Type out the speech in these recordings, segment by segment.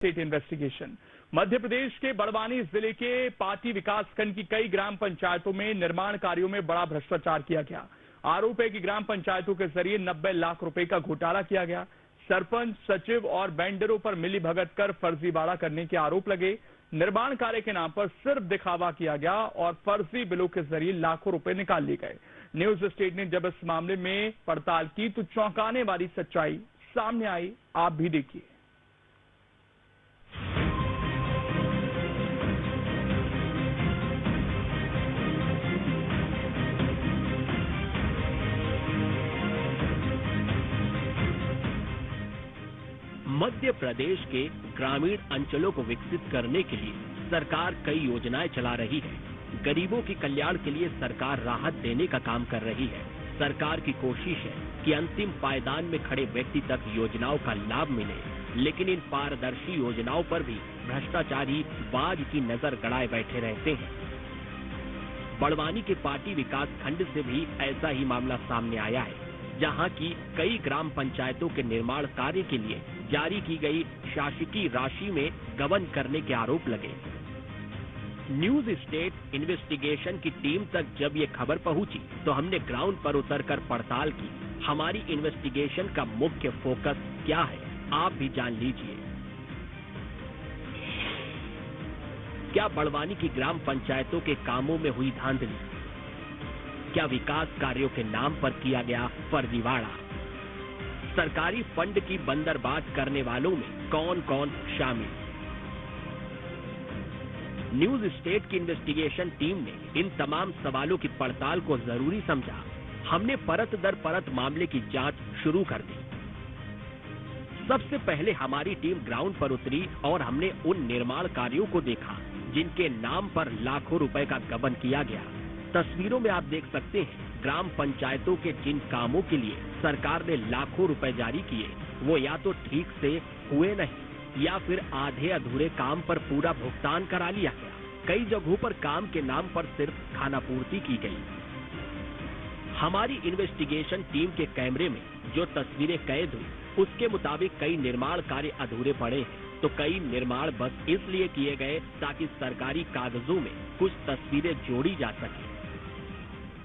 State investigation. Madhya Pradesh के बड़वानी जिले के पाटी विकासखंड की कई ग्राम पंचायतों में निर्माण कार्यों में बड़ा भ्रष्टाचार किया गया। आरोप है कि ग्राम पंचायतों के जरिए 90 लाख रुपए का घोटाला किया गया। सरपंच, सचिव और वेंडरों पर मिलीभगत कर फर्जीवाड़ा करने के आरोप लगे। निर्माण कार्य के नाम पर सिर्फ दिखावा किया गया और फर्जी बिलों के जरिए लाखों रुपए निकाल लिए गए। न्यूज स्टेट ने जब इस मामले में पड़ताल की तो चौंकाने वाली सच्चाई सामने आई। आप भी देखिए। मध्य प्रदेश के ग्रामीण अंचलों को विकसित करने के लिए सरकार कई योजनाएं चला रही है। गरीबों के कल्याण के लिए सरकार राहत देने का काम कर रही है। सरकार की कोशिश है कि अंतिम पायदान में खड़े व्यक्ति तक योजनाओं का लाभ मिले, लेकिन इन पारदर्शी योजनाओं पर भी भ्रष्टाचारी बाज की नजर गड़ाए बैठे रहते हैं। बड़वानी के पाटी विकास खंड से भी ऐसा ही मामला सामने आया है, जहां की कई ग्राम पंचायतों के निर्माण कार्य के लिए जारी की गई शासकीय राशि में गबन करने के आरोप लगे। न्यूज स्टेट इन्वेस्टिगेशन की टीम तक जब ये खबर पहुंची तो हमने ग्राउंड पर उतरकर पड़ताल की। हमारी इन्वेस्टिगेशन का मुख्य फोकस क्या है, आप भी जान लीजिए। क्या बड़वानी की ग्राम पंचायतों के कामों में हुई धांधली? क्या विकास कार्यों के नाम पर किया गया फर्जीवाड़ा? सरकारी फंड की बंदरबांट करने वालों में कौन कौन शामिल? न्यूज स्टेट की इन्वेस्टिगेशन टीम ने इन तमाम सवालों की पड़ताल को जरूरी समझा। हमने परत दर परत मामले की जांच शुरू कर दी। सबसे पहले हमारी टीम ग्राउंड पर उतरी और हमने उन निर्माण कार्यों को देखा जिनके नाम पर लाखों रुपए का गबन किया गया। तस्वीरों में आप देख सकते हैं ग्राम पंचायतों के जिन कामों के लिए सरकार ने लाखों रुपए जारी किए, वो या तो ठीक से हुए नहीं या फिर आधे अधूरे काम पर पूरा भुगतान करा लिया गया। कई जगहों पर काम के नाम पर सिर्फ खानापूर्ति की गई। हमारी इन्वेस्टिगेशन टीम के कैमरे में जो तस्वीरें कैद हुई, उसके मुताबिक कई निर्माण कार्य अधूरे पड़े हैं, तो कई निर्माण बस इसलिए किए गए ताकि सरकारी कागजों में कुछ तस्वीरें जोड़ी जा सके।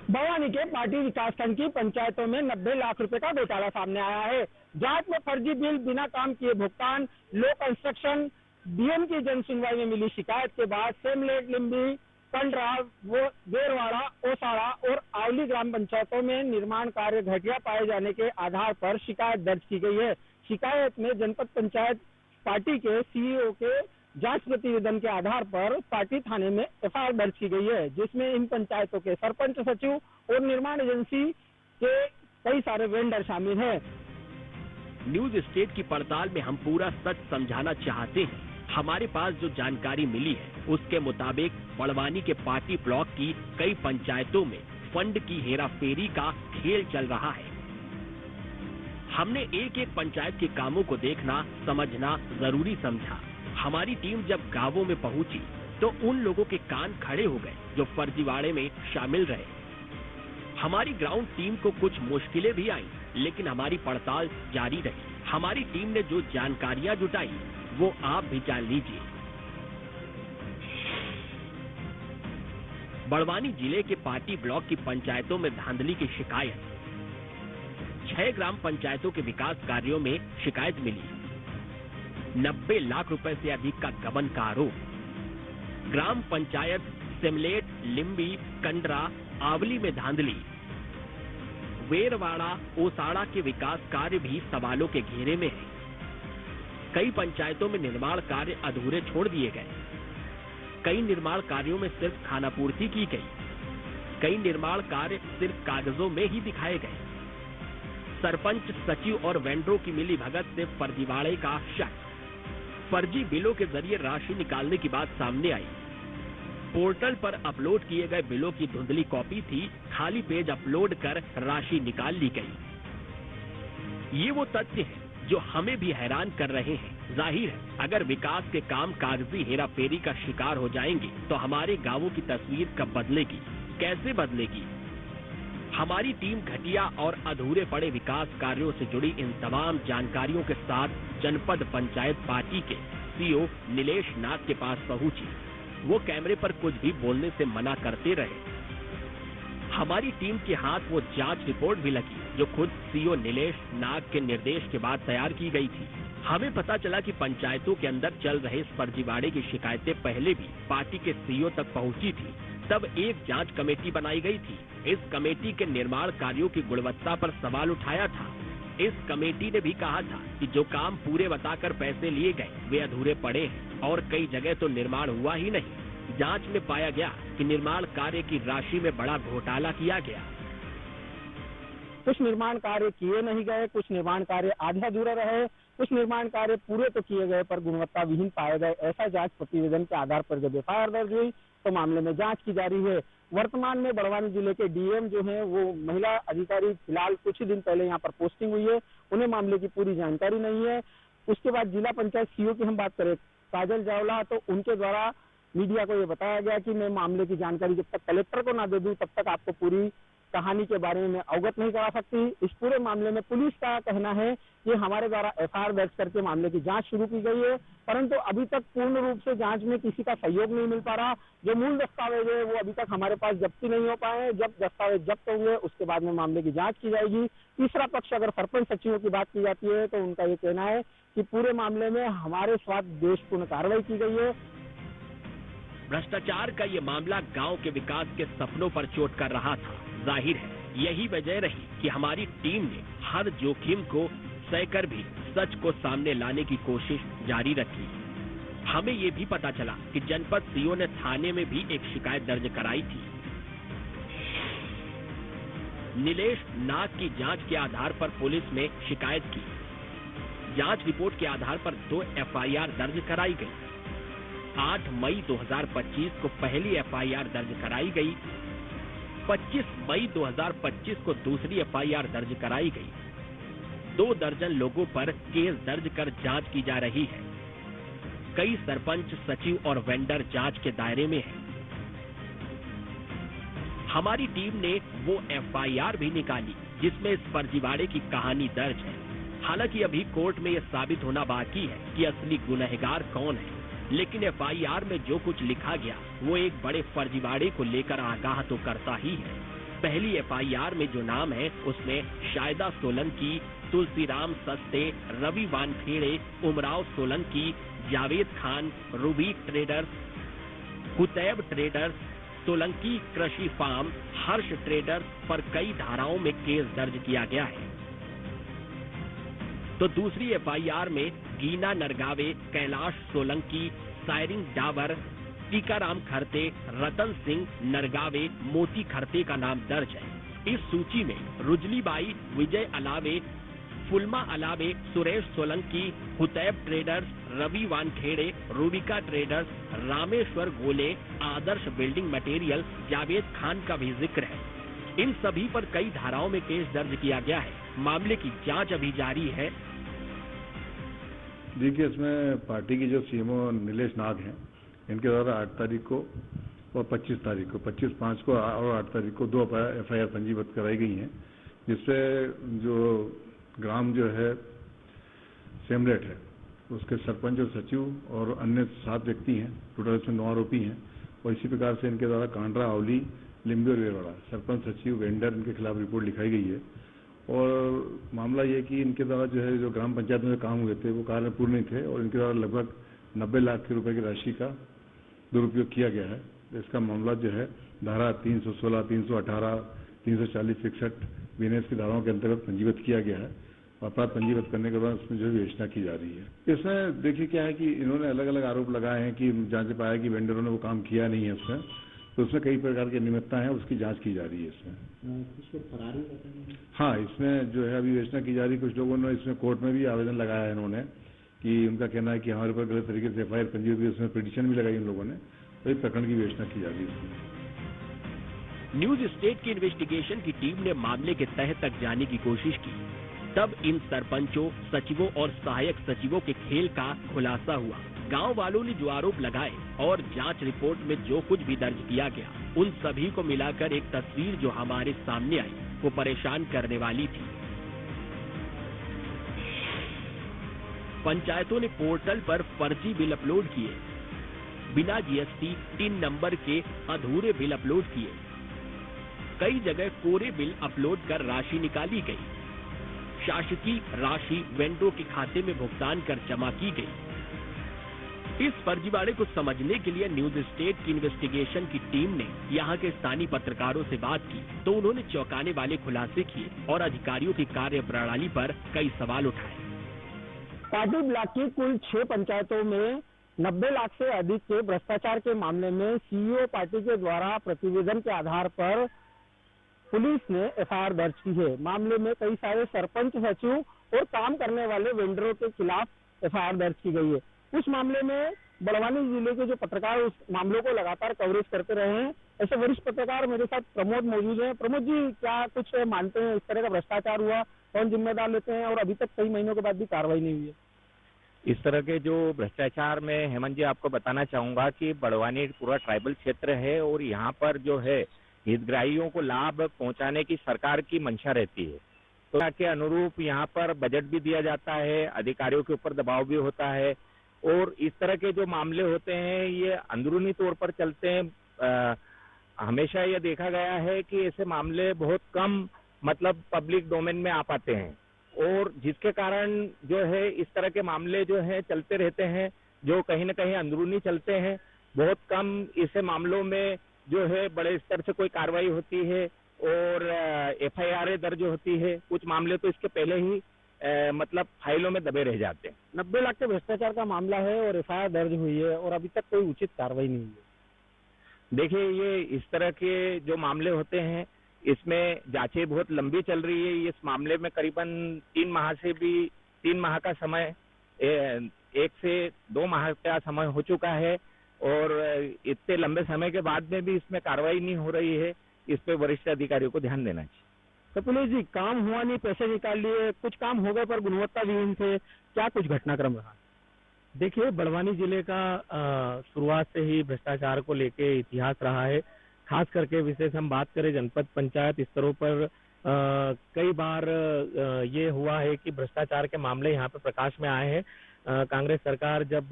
बड़वानी के पाटी विकासखंड की पंचायतों में 90 लाख रुपए का घोटाला सामने आया है। जांच में फर्जी बिल, बिना काम किए भुगतान, लो कंस्ट्रक्शन, डीएम की जन सुनवाई में मिली शिकायत के बाद सेमलेट, लिम्बी, कंडरा, वेरवाड़ा, ओसाड़ा और आवली ग्राम पंचायतों में निर्माण कार्य घटिया पाए जाने के आधार पर शिकायत दर्ज की गई है। शिकायत में जनपद पंचायत पाटी के सीईओ के जांच प्रतिवेदन के आधार पर पाटी थाने में एफआईआर दर्ज की गई है, जिसमें इन पंचायतों के सरपंच, सचिव और निर्माण एजेंसी के कई सारे वेंडर शामिल हैं। न्यूज स्टेट की पड़ताल में हम पूरा सच समझाना चाहते हैं। हमारे पास जो जानकारी मिली है उसके मुताबिक बड़वानी के पाटी ब्लॉक की कई पंचायतों में फंड की हेराफेरी का खेल चल रहा है। हमने एक एक पंचायत के कामों को देखना, समझना जरूरी समझा। हमारी टीम जब गांवों में पहुंची तो उन लोगों के कान खड़े हो गए जो फर्जीवाड़े में शामिल रहे। हमारी ग्राउंड टीम को कुछ मुश्किलें भी आई, लेकिन हमारी पड़ताल जारी रही। हमारी टीम ने जो जानकारियां जुटाई वो आप भी जान लीजिए। बड़वानी जिले के पाटी ब्लॉक की पंचायतों में धांधली की शिकायत। 6 ग्राम पंचायतों के विकास कार्यों में शिकायत मिली। 90 लाख रुपए से अधिक का गबन का आरोप। ग्राम पंचायत सेमलेट, लिम्बी, कंडरा, आवली में धांधली। वेरवाड़ा, ओसाड़ा के विकास कार्य भी सवालों के घेरे में है। कई पंचायतों में निर्माण कार्य अधूरे छोड़ दिए गए। कई निर्माण कार्यों में सिर्फ खानापूर्ति की गई। कई निर्माण कार्य सिर्फ कागजों में ही दिखाए गए। सरपंच, सचिव और वेंडरों की मिलीभगत से फर्जीवाड़े का शक। फर्जी बिलों के जरिए राशि निकालने की बात सामने आई। पोर्टल पर अपलोड किए गए बिलों की धुंधली कॉपी थी, खाली पेज अपलोड कर राशि निकाल ली गई। ये वो तथ्य हैं जो हमें भी हैरान कर रहे हैं। जाहिर है, अगर विकास के काम कागजी हेराफेरी का शिकार हो जाएंगे तो हमारे गांवों की तस्वीर कब बदलेगी, कैसे बदलेगी? हमारी टीम घटिया और अधूरे पड़े विकास कार्यों से जुड़ी इन तमाम जानकारियों के साथ जनपद पंचायत पाटी के सीओ नीलेश नाग के पास पहुंची। वो कैमरे पर कुछ भी बोलने से मना करते रहे। हमारी टीम के हाथ वो जांच रिपोर्ट भी लगी जो खुद सीओ नीलेश नाग के निर्देश के बाद तैयार की गई थी। हमें पता चला कि पंचायतों के अंदर चल रहे इस फर्जीवाड़े की शिकायतें पहले भी पार्टी के सीईओ तक पहुंची थी। तब एक जांच कमेटी बनाई गई थी। इस कमेटी के निर्माण कार्यों की गुणवत्ता पर सवाल उठाया था। इस कमेटी ने भी कहा था कि जो काम पूरे बताकर पैसे लिए गए वे अधूरे पड़े हैं और कई जगह तो निर्माण हुआ ही नहीं। जांच में पाया गया कि निर्माण कार्य की राशि में बड़ा घोटाला किया गया। कुछ निर्माण कार्य किए नहीं गए, कुछ निर्माण कार्य आधा अधूरा रहे, कुछ निर्माण कार्य पूरे तो किए गए पर गुणवत्ता विहीन पाए गए। ऐसा जांच प्रतिवेदन के आधार पर जब एफआईआर दर्ज हुई तो मामले में जांच की जा रही है। वर्तमान में बड़वानी जिले के डीएम जो है वो महिला अधिकारी फिलहाल कुछ ही दिन पहले यहाँ पर पोस्टिंग हुई है, उन्हें मामले की पूरी जानकारी नहीं है। उसके बाद जिला पंचायत सीईओ की हम बात करें काजल जावला, तो उनके द्वारा मीडिया को ये बताया गया कि मैं मामले की जानकारी जब तक कलेक्टर को ना दे दूं तब तक आपको पूरी कहानी के बारे में अवगत नहीं करा सकती। इस पूरे मामले में पुलिस का कहना है कि हमारे द्वारा एफआईआर दर्ज करके मामले की जांच शुरू की गई है, परंतु अभी तक पूर्ण रूप से जांच में किसी का सहयोग नहीं मिल पा रहा। जो मूल दस्तावेज है वो अभी तक हमारे पास जब्ती नहीं हो पाए। जब दस्तावेज जब्त होंगे उसके बाद में मामले की जांच की जाएगी। तीसरा पक्ष अगर सरपंच सचिवों की बात की जाती है तो उनका ये कहना है कि पूरे मामले में हमारे साथ देशपूर्ण कार्रवाई की गई है। भ्रष्टाचार का ये मामला गांव के विकास के सपनों पर चोट कर रहा था। जाहिर है यही वजह रही कि हमारी टीम ने हर जोखिम को सहकर भी सच को सामने लाने की कोशिश जारी रखी। हमें ये भी पता चला कि जनपद सीओ ने थाने में भी एक शिकायत दर्ज कराई थी। नीलेश नाग की जांच के आधार पर पुलिस में शिकायत की। जांच रिपोर्ट के आधार पर 2 एफआईआर दर्ज कराई गई। 8 मई 2025 को पहली एफआईआर दर्ज कराई गई। 25 मई 2025 को दूसरी एफआईआर दर्ज कराई गई। 2 दर्जन लोगों पर केस दर्ज कर जांच की जा रही है। कई सरपंच, सचिव और वेंडर जांच के दायरे में हैं। हमारी टीम ने वो एफआईआर भी निकाली जिसमें इस फर्जीवाड़े की कहानी दर्ज है। हालांकि अभी कोर्ट में यह साबित होना बाकी है कि असली गुनहगार कौन है, लेकिन एफआईआर में जो कुछ लिखा गया वो एक बड़े फर्जीवाड़े को लेकर आगाह तो करता ही है। पहली एफआईआर में जो नाम है उसमें शायदा Solanki, Tulsiram Saste, Ravi Wankhede, Umrao Solanki, Javed Khan, Ruby traders, Kutaib traders, Solanki Krishi farm, हर्ष ट्रेडर्स पर कई धाराओं में केस दर्ज किया गया है। तो दूसरी एफआईआर में गीना नरगावे, कैलाश सोलंकी, सायरिंग डावर, टीकाराम खरते, रतन सिंह नरगावे, मोती खरते का नाम दर्ज है। इस सूची में रुजलीबाई, विजय अलावे, फुलमा अलावे, सुरेश सोलंकी, हुतैब ट्रेडर्स, रवि वानखेड़े, रूबिका ट्रेडर्स, रामेश्वर गोले, आदर्श बिल्डिंग मटेरियल, जावेद खान का भी जिक्र है। इन सभी पर कई धाराओं में केस दर्ज किया गया है। मामले की जांच अभी जारी है। देखिए, इसमें पार्टी की जो सीएमओ नीलेश नाग हैं, इनके द्वारा 8 तारीख को और 25 तारीख को, 25/5 को और 8 तारीख को 2 एफआईआर पंजीबद्ध कराई गई हैं, जिसपे जो ग्राम जो है सेमलेट है उसके सरपंच और सचिव और अन्य 7 व्यक्ति हैं। टोटल इसमें 9 आरोपी हैं। और इसी प्रकार से इनके द्वारा कांड्रा, आवली, लिम्बे और वेरवाड़ा सरपंच, सचिव, वेंडर इनके खिलाफ रिपोर्ट लिखाई गई है। और मामला ये कि इनके द्वारा जो है जो ग्राम पंचायत में जो काम हुए थे वो कार्य पूर्ण नहीं थे और इनके द्वारा लगभग 90 लाख रुपए की राशि का दुरुपयोग किया गया है। इसका मामला जो है धारा 316, 318, 340, 61 बीएनएस की धाराओं के अंतर्गत पंजीबद्ध किया गया है। अपराध पंजीबद्ध करने के बाद उसमें जो विवेचना की जा रही है। इसमें देखिए क्या है कि इन्होंने अलग अलग आरोप लगाए हैं कि जांच में पाया कि वेंडरों ने वो काम किया नहीं है उसमें, तो उसमें कई प्रकार की अनियमितता है, उसकी जांच की जा रही है। इसमें हाँ, इसमें जो है अभी विवेचना की जा रही है। कुछ लोगों ने इसमें कोर्ट में भी आवेदन लगाया है इन्होंने कि उनका कहना है कि हमारे ऊपर गलत तरीके से एफआईआर पंजीबद्ध हुई, उसमें पिटीशन भी लगाई इन लोगों ने, तो इस प्रकरण की विवेचना की जा रही है इसमें। न्यूज स्टेट की इन्वेस्टिगेशन की टीम ने मामले के तह तक जाने की कोशिश की। तब इन सरपंचों, सचिवों और सहायक सचिवों के खेल का खुलासा हुआ। गांव वालों ने जो आरोप लगाए और जांच रिपोर्ट में जो कुछ भी दर्ज किया गया, उन सभी को मिलाकर एक तस्वीर जो हमारे सामने आई वो परेशान करने वाली थी। पंचायतों ने पोर्टल पर फर्जी बिल अपलोड किए, बिना जीएसटी टिन नंबर के अधूरे बिल अपलोड किए, कई जगह कोरे बिल अपलोड कर राशि निकाली गई, शासकीय राशि वेंडरों के खाते में भुगतान कर जमा की गई। इस फर्जीवाड़े को समझने के लिए न्यूज स्टेट की इन्वेस्टिगेशन की टीम ने यहां के स्थानीय पत्रकारों से बात की तो उन्होंने चौंकाने वाले खुलासे किए और अधिकारियों की कार्य प्रणाली पर कई सवाल उठाए। पाटी ब्लॉक की कुल 6 पंचायतों में 90 लाख से अधिक के भ्रष्टाचार के मामले में सीईओ पार्टी के द्वारा प्रतिवेदन के आधार पर पुलिस ने एफआईआर दर्ज की है। मामले में कई सारे सरपंच, सचिव और काम करने वाले वेंडरों के खिलाफ एफआईआर दर्ज की गई है। उस मामले में बड़वानी जिले के जो पत्रकार उस मामलों को लगातार कवरेज करते रहे हैं, ऐसे वरिष्ठ पत्रकार मेरे साथ प्रमोद मौजूद हैं। प्रमोद जी, क्या कुछ मानते हैं इस तरह का भ्रष्टाचार हुआ, कौन जिम्मेदार लेते हैं और अभी तक कई महीनों के बाद भी कार्रवाई नहीं हुई है? इस तरह के जो भ्रष्टाचार में हेमंत जी आपको बताना चाहूंगा कि बड़वानी पूरा ट्राइबल क्षेत्र है और यहाँ पर जो है हितग्राहियों को लाभ पहुंचाने की सरकार की मंशा रहती है, तो के अनुरूप यहाँ पर बजट भी दिया जाता है, अधिकारियों के ऊपर दबाव भी होता है और इस तरह के जो मामले होते हैं ये अंदरूनी तौर पर चलते हैं। हमेशा यह देखा गया है कि ऐसे मामले बहुत कम मतलब पब्लिक डोमेन में आ पाते हैं और जिसके कारण जो है इस तरह के मामले जो है चलते रहते हैं, जो कहीं न कहीं अंदरूनी चलते हैं। बहुत कम ऐसे मामलों में जो है बड़े स्तर से कोई कार्रवाई होती है और एफआईआर दर्ज होती है। कुछ मामले तो इसके पहले ही मतलब फाइलों में दबे रह जाते हैं। 90 लाख के भ्रष्टाचार का मामला है और एफआईआर दर्ज हुई है और अभी तक कोई उचित कार्रवाई नहीं हुई है। देखिए, ये इस तरह के जो मामले होते हैं इसमें जांचें बहुत लंबी चल रही है। इस मामले में करीबन 3 माह का समय, 1 से 2 माह का समय हो चुका है और इतने लंबे समय के बाद में भी इसमें कार्रवाई नहीं हो रही है। इस पे वरिष्ठ अधिकारियों को ध्यान देना चाहिए। कपिलेश जी, काम हुआ नहीं, पैसे निकाल लिए, कुछ काम हो गए पर गुणवत्ता विहीन थे, क्या कुछ घटनाक्रम रहा? देखिए, बड़वानी जिले का शुरुआत से ही भ्रष्टाचार को लेके इतिहास रहा है। खास करके विशेष हम बात करें जनपद पंचायत स्तरों पर कई बार ये हुआ है कि भ्रष्टाचार के मामले यहाँ पे प्रकाश में आए हैं। कांग्रेस सरकार जब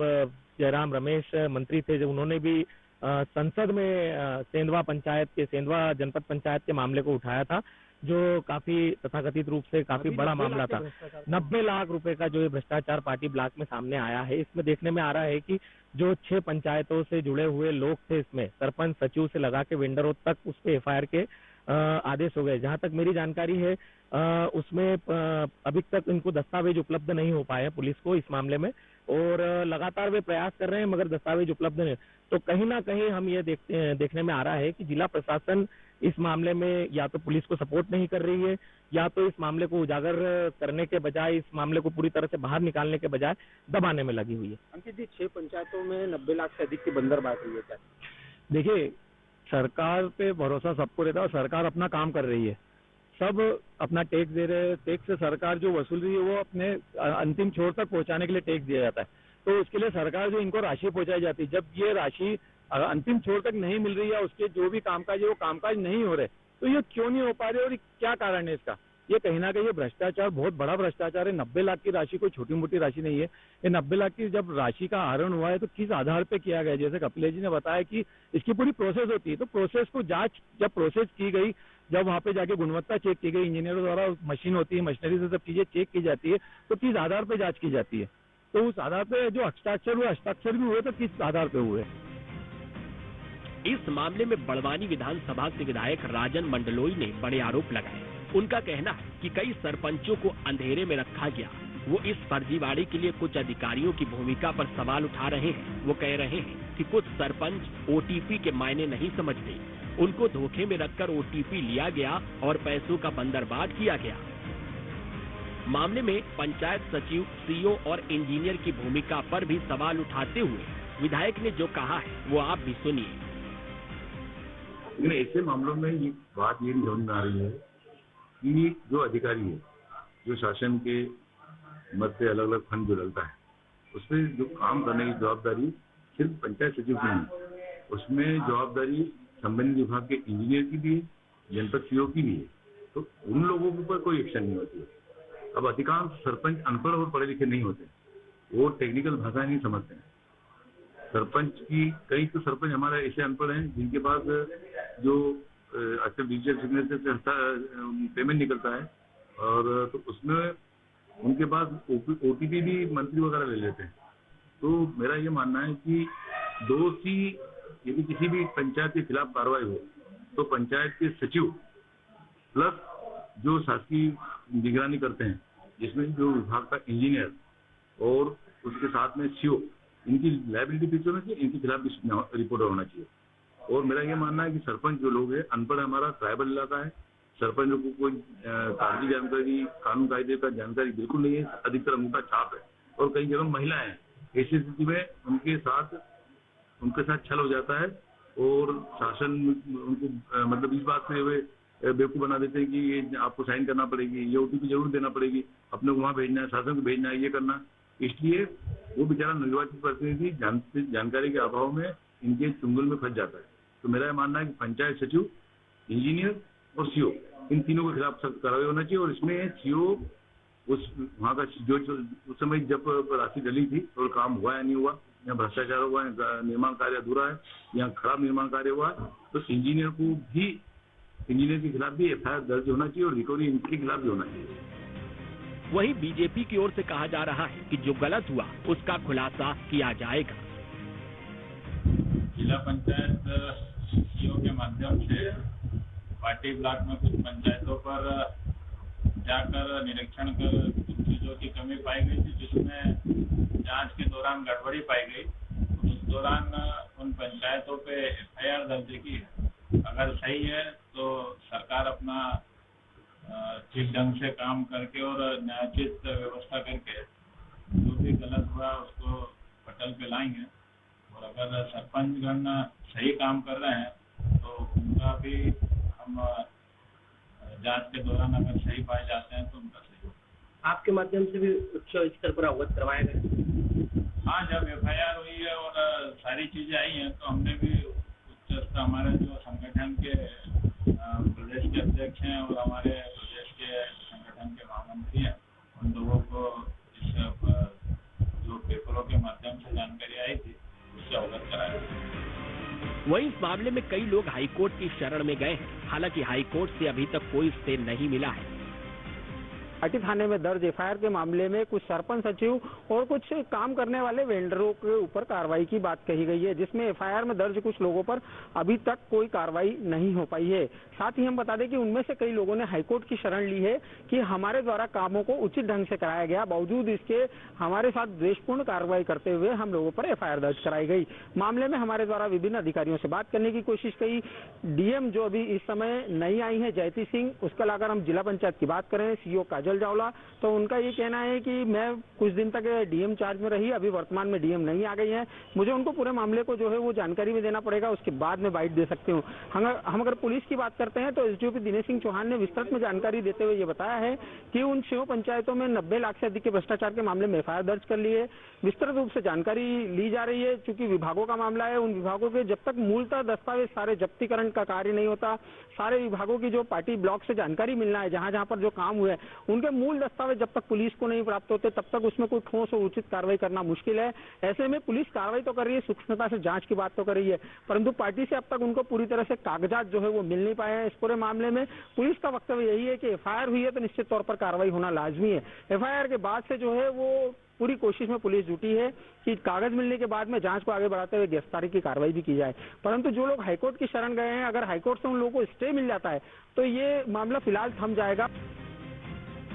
जयराम रमेश मंत्री थे, जब उन्होंने भी संसद में सेंधवा जनपद पंचायत के मामले को उठाया था, जो काफी तथाकथित रूप से काफी बड़ा मामला था। 90 लाख रुपए का जो ये भ्रष्टाचार पार्टी ब्लॉक में सामने आया है, इसमें देखने में आ रहा है कि जो 6 पंचायतों से जुड़े हुए लोग थे, इसमें सरपंच, सचिव से लगा के वेंडरों तक उस पे एफआईआर के आदेश हो गए। जहां तक मेरी जानकारी है उसमें अभी तक इनको दस्तावेज उपलब्ध नहीं हो पाए पुलिस को इस मामले में और लगातार वे प्रयास कर रहे हैं मगर दस्तावेज उपलब्ध नहीं। तो कहीं ना कहीं हम ये देखने में आ रहा है कि जिला प्रशासन इस मामले में या तो पुलिस को सपोर्ट नहीं कर रही है या तो इस मामले को उजागर करने के बजाय, इस मामले को पूरी तरह से बाहर निकालने के बजाय दबाने में लगी हुई है। अंकित जी, 6 पंचायतों में 90 लाख से अधिक की बंदर बात हुई है क्या? देखिए, सरकार पे भरोसा सबको रहता है और सरकार अपना काम कर रही है। सब अपना टैक्स दे रहे हैं। टैक्स से सरकार जो वसूल रही है वो अपने अंतिम छोर तक पहुंचाने के लिए टैक्स दिया जाता है। तो उसके लिए सरकार जो इनको राशि पहुंचाई जाती है, जब ये राशि अंतिम छोर तक नहीं मिल रही है, उसके जो भी कामकाज है वो कामकाज नहीं हो रहे, तो ये क्यों नहीं हो पा रहे और क्या कारण है इसका? ये कहीं ना कहीं ये भ्रष्टाचार बहुत बड़ा भ्रष्टाचार है। 90 लाख की राशि कोई छोटी मोटी राशि नहीं है। ये 90 लाख की जब राशि का आहरण हुआ है तो किस आधार पे किया गया? जैसे कपिलेश जी ने बताया कि इसकी पूरी प्रोसेस होती है, तो प्रोसेस को जब प्रोसेस की गई, जब वहां पे जाके गुणवत्ता चेक की गई, इंजीनियरों द्वारा मशीन होती है, मशीनरी से सब चीजें चेक की जाती है, तो किस आधार पे जांच की जाती है? तो उस आधार पे जो हस्ताक्षर हुए, हस्ताक्षर भी हुए तो किस आधार पे हुए? इस मामले में बड़वानी विधानसभा से विधायक राजन मंडलोई ने बड़े आरोप लगाए। उनका कहना है कि कई सरपंचों को अंधेरे में रखा गया। वो इस फर्जीवाड़े के लिए कुछ अधिकारियों की भूमिका पर सवाल उठा रहे हैं। वो कह रहे हैं कि कुछ सरपंच ओटीपी के मायने नहीं समझते, उनको धोखे में रखकर ओटीपी लिया गया और पैसों का बंदरबांट किया गया। मामले में पंचायत सचिव, सीईओ और इंजीनियर की भूमिका पर भी सवाल उठाते हुए विधायक ने जो कहा है वो आप भी सुनिए। ऐसे मामलों में ये बात ये समझ में आ रही है कि जो अधिकारी है, जो शासन के मद से अलग अलग फंड जो डलता है, उसमें जो काम करने की जवाबदारी सिर्फ पंचायत सचिव की नहीं, उसमें जवाबदारी संबंधित विभाग के इंजीनियर की भी है, जनपद सीईओ की भी है। तो उन लोगों के ऊपर कोई एक्शन नहीं होती है। अब अधिकांश सरपंच अनपढ़ और पढ़े लिखे नहीं होते, वो टेक्निकल भाषा नहीं समझते हैं। सरपंच की कई तो सरपंच हमारे ऐसे अनपढ़ हैं जिनके पास जो आजकल डिजिटल सिग्नेचर से पेमेंट निकलता है और तो उसमें उनके पास OTP भी मंत्री वगैरह ले लेते हैं। तो मेरा ये मानना है कि दोषी यदि किसी भी पंचायत के खिलाफ कार्रवाई हो तो पंचायत के सचिव प्लस जो शासकीय निगरानी करते हैं जिसमें जो विभाग का इंजीनियर और उसके साथ में CO, इनकी लायबिलिटी फिक्स होना चाहिए, इनके खिलाफ भी रिपोर्ट होना चाहिए। और मेरा ये मानना है कि सरपंच जो लोग हैं अनपढ़, हमारा ट्राइबल इलाका है, सरपंचों को कोई कागजी जानकारी, कानून कायदे का जानकारी बिल्कुल नहीं है, अधिकतर अंगूठा छाप है और कई जगह महिलाएं हैं। ऐसी स्थिति में उनके साथ छल हो जाता है और शासन उनको मतलब इस बात से वे बेवकूफ बना देते हैं कि ये आपको साइन करना पड़ेगी, ये OTP जरूर देना पड़ेगी, अपने को वहाँ भेजना है, शासन को भेजना है, ये करना। इसलिए वो बेचारा निर्वाचित प्रतिनिधि जानकारी के अभाव में इनके चुंगल में फंस जाता है। तो मेरा यह मानना है कि पंचायत सचिव, इंजीनियर और CO, इन तीनों के खिलाफ सख्त कार्रवाई होना चाहिए। और इसमें CO उस वहाँ का जो उस समय जब राशि डली थी और काम हुआ या नहीं हुआ, या भ्रष्टाचार हुआ, या निर्माण कार्य अधूरा है, या खराब निर्माण कार्य हुआ, तो इंजीनियर के खिलाफ भी FIR दर्ज होना चाहिए और रिकवरी इनके खिलाफ भी होना चाहिए। वहीं बीजेपी की ओर से कहा जा रहा है कि जो गलत हुआ उसका खुलासा किया जाएगा। जिला पंचायत CO के माध्यम से पार्टी ब्लॉक में कुछ पंचायतों पर जाकर निरीक्षण कर कुछ चीजों की कमी पाई गई थी, जिसमें जांच के दौरान गड़बड़ी पाई गई। उस दौरान उन पंचायतों पे FIR दर्ज की है। अगर सही है तो सरकार अपना ठीक ढंग से काम करके और न्यायोचित व्यवस्था करके जो भी गलत हुआ उसको पटल पे लाएंगे। और अगर सरपंचगण सही काम कर रहे हैं तो उनका भी हम जांच के दौरान अगर सही पाए जाते हैं तो उनका सही होगा। आपके माध्यम से भी उच्च स्तर पर अवगत करवाया गया? हाँ, जब FIR हुई है और सारी चीजें आई हैं तो हमने भी उच्च स्तर, हमारे जो संगठन के प्रदेश के अध्यक्ष हैं और हमारे प्रदेश के संगठन के महामंत्री हैं, उन लोगों को इस जो पेपरों के माध्यम से जानकारी आई थी उससे अवगत कराया। वहीं इस मामले में कई लोग हाईकोर्ट की शरण में गए हैं। हालांकि हाईकोर्ट से अभी तक कोई स्टे नहीं मिला है। पार्टी थाने में दर्ज FIR के मामले में कुछ सरपंच सचिव और कुछ काम करने वाले वेंडरों के ऊपर कार्रवाई की बात कही गई है, जिसमें FIR में दर्ज कुछ लोगों पर अभी तक कोई कार्रवाई नहीं हो पाई है। साथ ही हम बता दें कि उनमें से कई लोगों ने हाईकोर्ट की शरण ली है कि हमारे द्वारा कामों को उचित ढंग से कराया गया, बावजूद इसके हमारे साथ द्वेषपूर्ण कार्रवाई करते हुए हम लोगों पर FIR दर्ज कराई गई। मामले में हमारे द्वारा विभिन्न अधिकारियों से बात करने की कोशिश की। DM जो अभी इस समय नई आई है, जयती सिंह, उसके अलावा हम जिला पंचायत की बात करें, CO काजल जावला, तो उनका ये कहना है कि मैं कुछ दिन तक DM चार्ज में रही, अभी वर्तमान में DM नहीं आ गई है, मुझे उनको पूरे मामले को जो है वो जानकारी भी देना पड़ेगा, उसके बाद में बाइट दे सकती हूँ। हम अगर पुलिस की बात करते हैं तो SDOP दिनेश सिंह चौहान ने विस्तृत में जानकारी देते हुए ये बताया है कि उन 6 पंचायतों में 90 लाख से अधिक के भ्रष्टाचार के मामले में FIR दर्ज कर ली है। विस्तृत रूप से जानकारी ली जा रही है, चूंकि विभागों का मामला है, उन विभागों के जब तक मूलतः दस्तावेज सारे जब्तीकरण का कार्य नहीं होता, सारे विभागों की जो पार्टी ब्लॉक से जानकारी मिलना है, जहां जहां पर जो काम हुए उनके मूल दस्तावेज जब तक पुलिस को नहीं प्राप्त होते तब तक उसमें कोई ठोस और उचित कार्रवाई करना मुश्किल है। ऐसे में पुलिस कार्रवाई तो कर रही है, सूक्ष्मता से जांच की बात तो कर रही है, परंतु पार्टी से अब तक उनको पूरी तरह से कागजात जो है वो मिल नहीं पाए हैं। इस पूरे मामले में पुलिस का वक्तव्य यही है कि FIR हुई है तो निश्चित तौर पर कार्रवाई होना लाजमी है। FIR के बाद से जो है वो पूरी कोशिश में पुलिस जुटी है कि कागज मिलने के बाद में जांच को आगे बढ़ाते हुए गिरफ्तारी की कार्रवाई भी की जाए। परंतु जो लोग हाईकोर्ट की शरण गए हैं, अगर हाईकोर्ट से उन लोगों को स्टे मिल जाता है तो ये मामला फिलहाल थम जाएगा।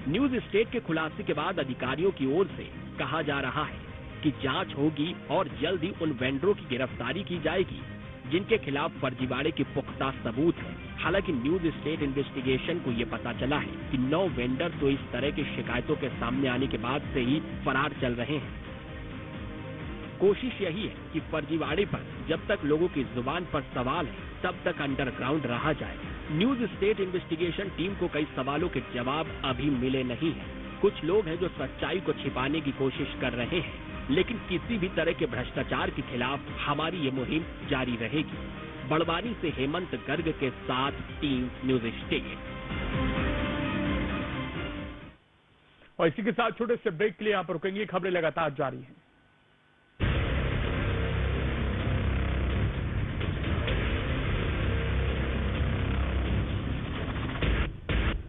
न्यूज स्टेट के खुलासे के बाद अधिकारियों की ओर से कहा जा रहा है कि जांच होगी और जल्द ही उन वेंडरों की गिरफ्तारी की जाएगी जिनके खिलाफ फर्जीवाड़े के पुख्ता सबूत है। हालांकि न्यूज स्टेट इन्वेस्टिगेशन को ये पता चला है कि 9 वेंडर तो इस तरह की शिकायतों के सामने आने के बाद से ही फरार चल रहे हैं। कोशिश यही है कि फर्जीवाड़े पर जब तक लोगों की जुबान पर सवाल है तब तक अंडरग्राउंड रहा जाए। न्यूज स्टेट इन्वेस्टिगेशन टीम को कई सवालों के जवाब अभी मिले नहीं हैं। कुछ लोग हैं जो सच्चाई को छिपाने की कोशिश कर रहे हैं, लेकिन किसी भी तरह के भ्रष्टाचार के खिलाफ हमारी ये मुहिम जारी रहेगी। बड़वानी से हेमंत गर्ग के साथ टीम न्यूज स्टेट। और इसी के साथ छोटे से ब्रेक के लिए यहाँ पर रुकेंगे, खबरें लगातार जारी हैं।